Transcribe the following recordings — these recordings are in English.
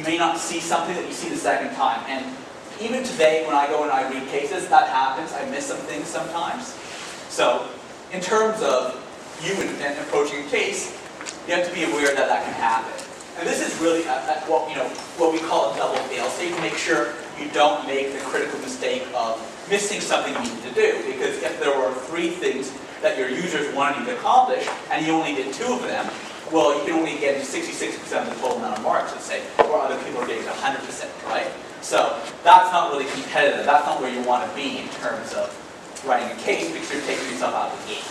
you may not see something that you see the second time. And even today, when I go and I read cases, that happens. I miss some things sometimes. So in terms of you and approaching a case, you have to be aware that that can happen. And this is really what we call a double fail-safe to make sure you don't make the critical mistake of missing something you need to do. Because if there were 3 things that your users wanted you to accomplish, and you only did 2 of them, well, you can only get 66% of the total amount of marks, let's say, or other people are getting 100%, right? So that's not really competitive. That's not where you want to be in terms of writing a case, because you're taking yourself out of the game.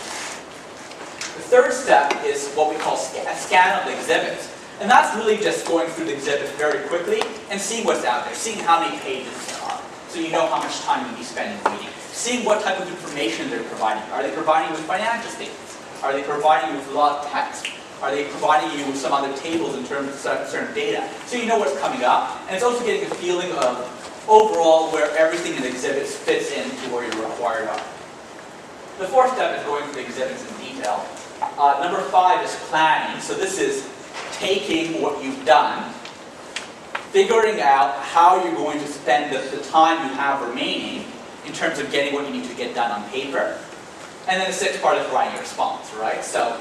The third step is what we call a scan of the exhibits. And that's really just going through the exhibits very quickly and seeing what's out there, seeing how many pages there are, so you know how much time you'll be spending reading. Seeing what type of information they're providing you. Are they providing you with financial statements? Are they providing you with a lot of text? Are they providing you with some other tables in terms of certain data? So you know what's coming up, and it's also getting a feeling of overall where everything in the exhibits fits into where your required are. The fourth step is going through the exhibits in detail. Number 5 is planning. So this is taking what you've done, figuring out how you're going to spend the time you have remaining in terms of getting what you need to get done on paper. And then the 6th part is writing a response, right? So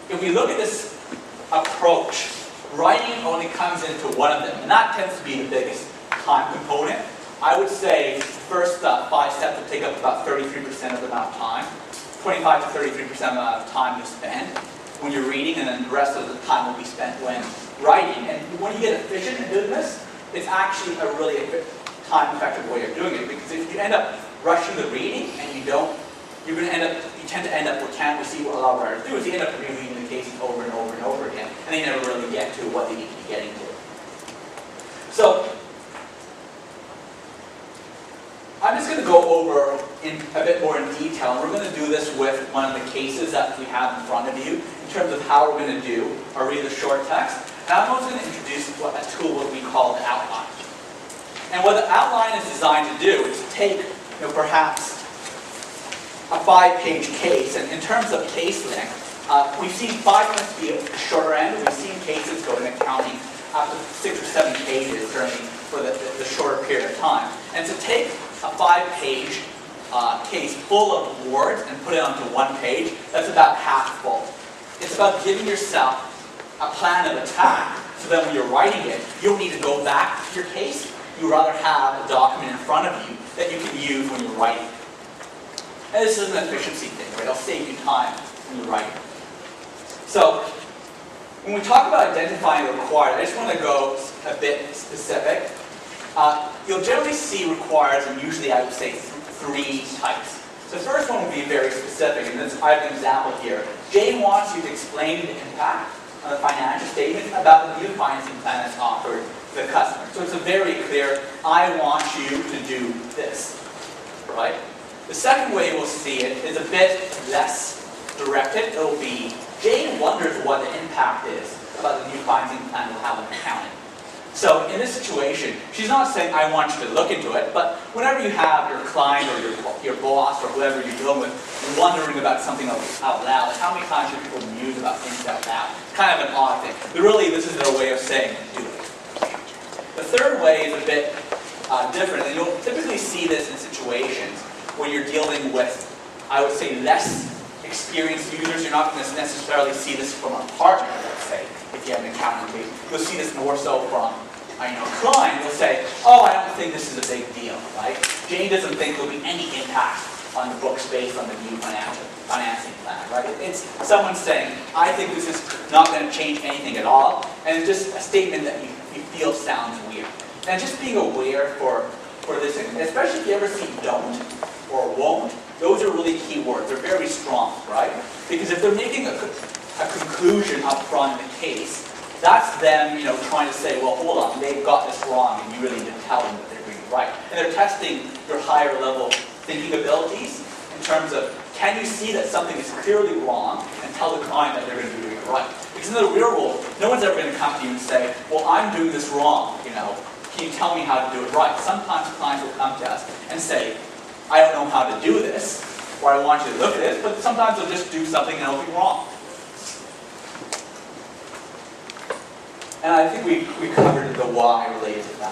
if we look at this approach, writing only comes into one of them, and that tends to be the biggest time component. I would say the first 5 steps will take up about 33% of the amount of time, 25 to 33% of the amount of time you spend when you're reading, and then the rest of the time will be spent when writing. And when you get efficient in doing this, it's actually a really time-effective way of doing it, because if you end up rushing the reading and you tend to end up what we see what a lot of writers do is you end up rereading the cases over and over and over again, and they never really get to what they need to be getting to. So I'm just going to go over in a bit more in detail, and we're going to do this with one of the cases that we have in front of you in terms of how we're going to do our read the short text. And I'm also going to introduce a tool what we call the outline. And what the outline is designed to do is take, perhaps a 5-page case, and in terms of case length, we've seen 5 minutes be the shorter end. We've seen cases go in accounting up to 6 or 7 pages certainly for the shorter period of time. And to take a 5-page case full of words and put it onto 1 page, that's about half full. It's about giving yourself a plan of attack so that when you're writing it, you don't need to go back to your case. You'd rather have a document in front of you that you can use when you're writing. And this is an efficiency thing, right? It'll save you time when you're writing. So when we talk about identifying the required, I just want to go a bit specific. You'll generally see requires, and usually I would say 3 types. So the first one would be very specific, and I have an example here. Jane wants you to explain the impact on the financial statement about the new financing plan that's offered to the customer. So it's a very clear, I want you to do this, right? The second way we'll see it is a bit less directed. It will be, Jane wonders what the impact is about the new financing plan will have on accounting. So in this situation, she's not saying, I want you to look into it, but whenever you have your client or your boss or whoever you're dealing with wondering about something out loud, like how many times do people muse about things out loud? It's kind of an odd thing. But really, this is their way of saying, do it. The third way is a bit different, and you'll typically see this in situations when you're dealing with, I would say, less experienced users. You're not going to necessarily see this from a partner, let's say, if you have an accounting case. You'll see this more so from a client. You'll say, oh, I don't think this is a big deal, right? Jane doesn't think there'll be any impact on the books based on the new financing plan, right? It's someone saying, I think this is not going to change anything at all, and it's just a statement that you feel sounds weird. And just being aware for this, especially if you ever see don't or won't, those are really key words. They're very strong, right? Because if they're making a conclusion up front in the case, that's them, trying to say, well, hold on, they've got this wrong, and you really didn't tell them that they're doing it right. And they're testing your higher level thinking abilities in terms of, can you see that something is clearly wrong and tell the client that they're going to be doing it right? Because in the real world, no one's ever going to come to you and say, well, I'm doing this wrong, can you tell me how to do it right? Sometimes clients will come to us and say, I don't know how to do this, or I want you to look at it, but sometimes they'll just do something and it'll be wrong. And I think we covered the why related to that.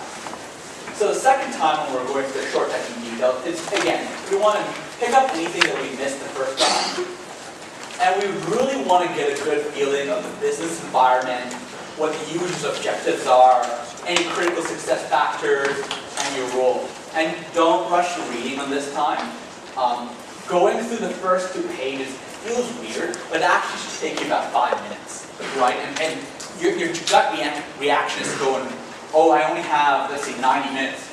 So the second time when we're going through the short text in detail is, again, we want to pick up anything that we missed the first time. And we really want to get a good feeling of the business environment, what the user's objectives are, any critical success factors, and your role. And don't rush the reading on this time. Going through the first 2 pages feels weird, but it actually should take you about 5 minutes, right? And your gut reaction is going, oh, I only have, let's say, 90 minutes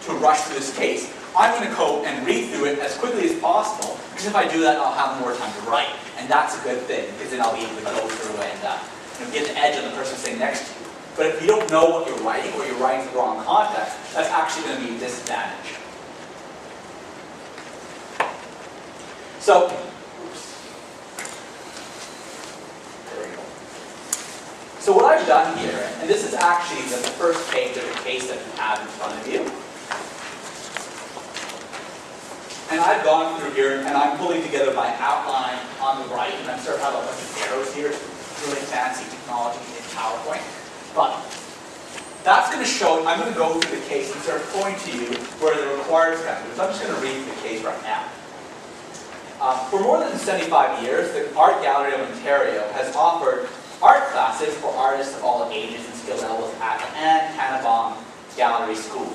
to rush through this case. I'm going to go and read through it as quickly as possible, because if I do that, I'll have more time to write. And that's a good thing, because then I'll be able to go through and get the edge on the person sitting next to you. But if you don't know what you're writing, or you're writing the wrong context, that's actually going to be a disadvantage. So, there we go. So what I've done here, and this is actually the first page of the case that you have in front of you. And I've gone through here, and I'm pulling together my outline on the right, and I'm sort of have a bunch of arrows here. It's really fancy technology in PowerPoint. But that's going to show, I'm going to go through the case and start pointing to you where the required steps are. So I'm just going to read the case right now. For more than 75 years, the Art Gallery of Ontario has offered art classes for artists of all ages and skill levels at Anne Tannenbaum Gallery School.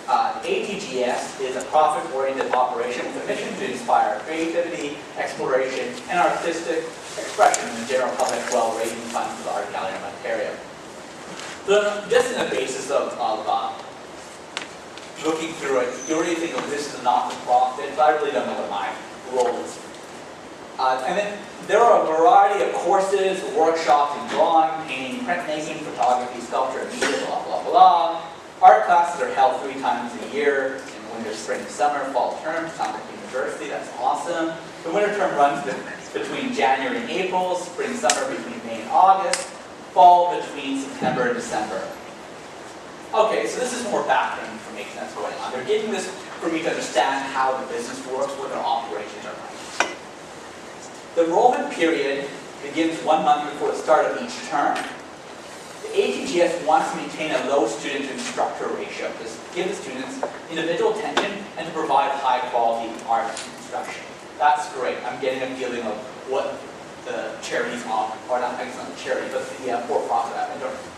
ATGS is a profit-oriented operation with a mission to inspire creativity, exploration, and artistic expression in the general public while raising funds for the Art Gallery of Ontario. So just in the basis of looking through it, you already think of this as a not-for-profit, but I really don't know what my role is. And then there are a variety of courses, workshops in drawing, painting, printmaking, photography, sculpture, and media, blah, blah, blah. Art classes are held 3 times a year, in winter, spring, and summer, fall term, sounds like university, that's awesome. The winter term runs between January and April, spring, summer between May and August, fall between September and December. Okay, so this is more background information that's going on. They're giving this for me to understand how the business works, what their operations are like. The enrollment period begins 1 month before the start of each term. The ATGS wants to maintain a low student-to-instructor ratio to give the students individual attention and to provide high-quality art instruction. That's great. I'm getting a feeling of what the charities offer, or not, I guess not the charity, but the for-profit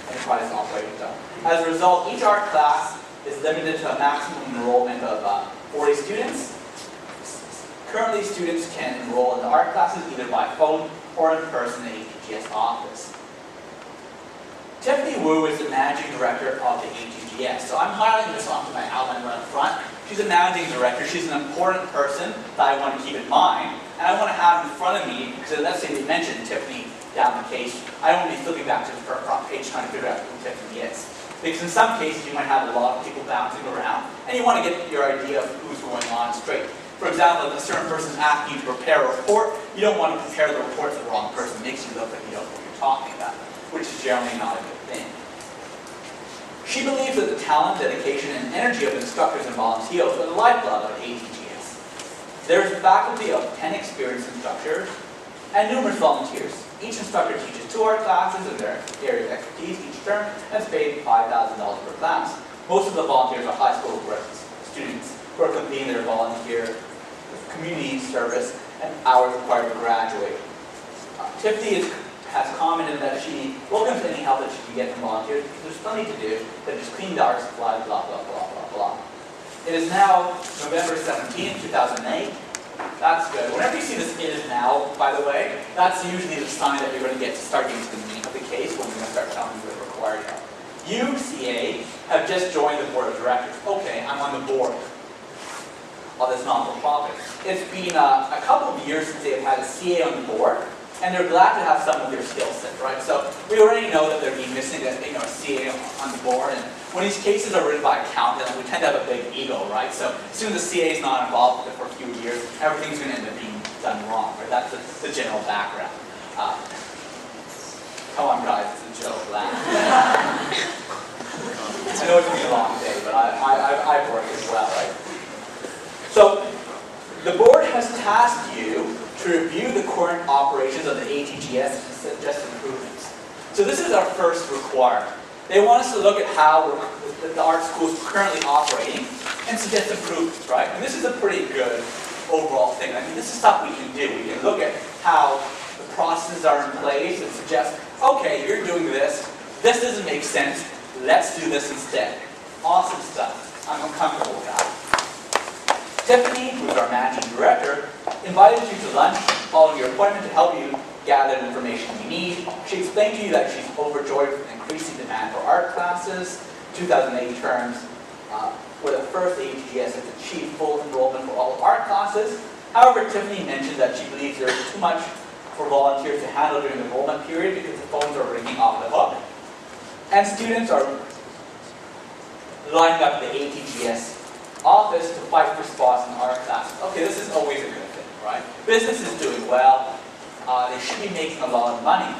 enterprise operating done. As a result, each art class is limited to a maximum enrollment of 40 students. Currently, students can enroll in the art classes either by phone or in person in the ATGS office. Tiffany Wu is the managing director of the ATGS. So I'm highlighting this onto my outline right up front. She's a managing director. She's an important person that I want to keep in mind. And I want to have in front of me, because let's say they mentioned Tiffany down the case, I don't want to be flipping back to the front page trying to figure out who Tiffany is. Because in some cases you might have a lot of people bouncing around, and you want to get your idea of who's going on straight. For example, if a certain person is asking you to prepare a report, you don't want to prepare the report to the wrong person. It makes you look like you don't know what you're talking about, which is generally not a good thing. She believes that the talent, dedication, and energy of instructors and volunteers are the lifeblood of ATGS. There is a faculty of 10 experienced instructors and numerous volunteers. Each instructor teaches 2 art classes in their area of expertise each term and is paid $5,000 per class. Most of the volunteers are high school students who are completing their volunteer community service and hours required to graduate. Tiffany has commented that she welcomes any help that she can get from volunteers because there's plenty to do, such as clean the art supplies, blah, blah, blah, blah, blah. It is now November 17, 2008. That's good. Whenever you see this "it is now," by the way, that's usually the sign that you're going to get to start getting to the meat of the case when we're going to start telling you what required help. You, CA, have just joined the board of directors. Okay, I'm on the board of this non-for-profit. It's been a couple of years since they've had a CA on the board, and they're glad to have some of their skill set, right? So we already know that they're being missing a CA on the board, and when these cases are written by accountants, we tend to have a big ego, right? So as soon as the CA is not involved with it for a few years, everything's going to end up being done wrong, right? That's the general background. Come on, guys, it's a joke, laugh. I know it's going to be a long day, but I've worked as well, right? So the board has tasked you to review the current operations of the ATGS and suggest improvements. So this is our first requirement. They want us to look at how the art school is currently operating and suggest improvements, right? And this is a pretty good overall thing. I mean, this is stuff we can do. We can look at how the processes are in place and suggest, okay, you're doing this. This doesn't make sense. Let's do this instead. Awesome stuff. I'm comfortable with that. Tiffany, who is our managing director, invited you to lunch following your appointment to help you gather the information you need. She explained to you that she's overjoyed with the increasing demand for art classes. 2008 terms, where the first ATGS has achieved full enrollment for all art classes. However, Tiffany mentioned that she believes there is too much for volunteers to handle during the enrollment period because the phones are ringing off the hook. And students are lining up at the ATGS office to fight for spots in art classes. Okay, this is always a good thing, right? Business is doing well. They should be making a lot of money.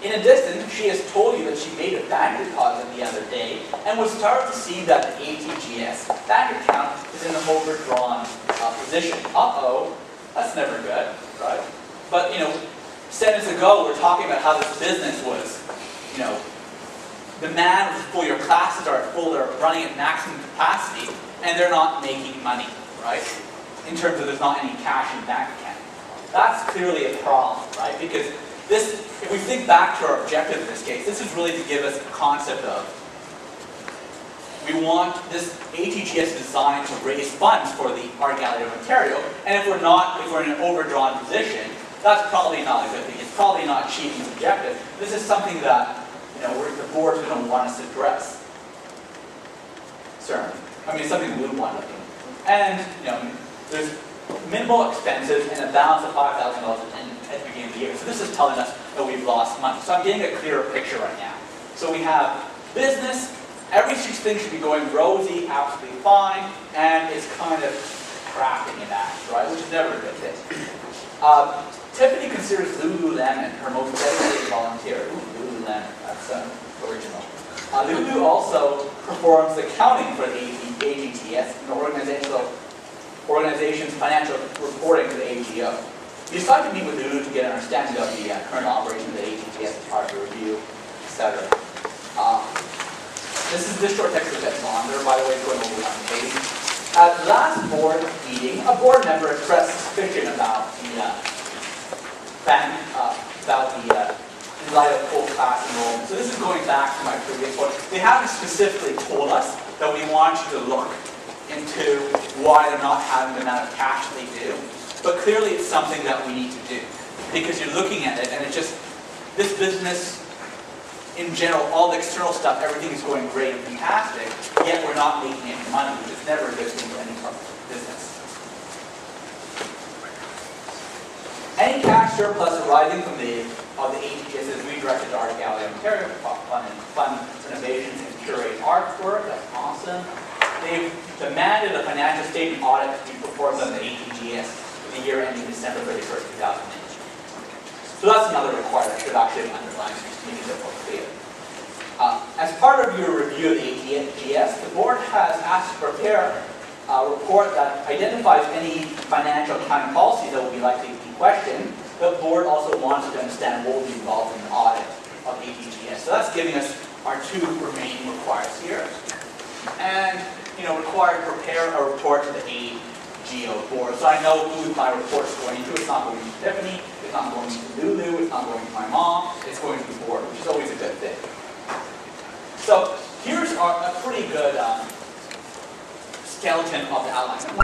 In addition, she has told you that she made a bank deposit the other day and was startled to see that the ATGS bank account is in an overdrawn position. Uh-oh, that's never good, right? But, seconds ago, we're talking about how this business was, demand was full, your classes are full, they're running at maximum capacity, and they're not making money, right? In terms of there's not any cash in the bank account. That's clearly a problem, right? Because this, if we think back to our objective in this case, this is really to give us a concept of, we want this ATGS designed to raise funds for the Art Gallery of Ontario, and if we're in an overdrawn position, that's probably not a good thing. It's probably not achieving the objective. This is something that the board's going to want us to address. Certainly. I mean, it's something we would want to do. And, there's minimal expenses and a balance of $5,000 at the beginning of the year. So this is telling us that we've lost money. So I'm getting a clearer picture right now. So we have business, everything should be going rosy, absolutely fine, and it's kind of crafting in that, right? Which is never a good thing. Tiffany considers Lululemon her most dedicated volunteer. Ooh, Lululemon, that's original. Lulu also performs accounting for the AGTS, an organization's financial reporting to the AGO. You decided to meet with Lulu to get an understanding of the current operation of the AGTS as part of the review, etc. This short text is a bit longer, by the way, it's going over on the page. At the last board meeting, a board member expressed suspicion about the in light of full class enrollment. So this is going back to my previous point. They haven't specifically told us that we want you to look into why they're not having the amount of cash they do. But clearly it's something that we need to do. Because you're looking at it and it's just, this business in general, all the external stuff, everything is going great and fantastic, yet we're not making any money, which is never a good thing for any business. Any cash surplus arising from the ATGS is redirected to Art Gallery of Ontario to fund renovations and curate artwork. That's awesome. They've demanded a financial statement audit to be performed on the ATGS for the year ending December 31st, 2008. So that's another requirement that should actually be underlined to make it a bit more clear. As part of your review of the ATGS, the board has asked to prepare a report that identifies any financial accounting policies that will be likely to be questioned. The board also wants to understand what will be involved in the audit of ATGS. So that's giving us our two remaining requirements here. And, required to prepare a report to the AGO board. So I know who my report is going to. It's not going to Tiffany, it's not going to Lulu, it's not going to my mom, it's going to the board, which is always a good thing. So here's a pretty good skeleton of the outline.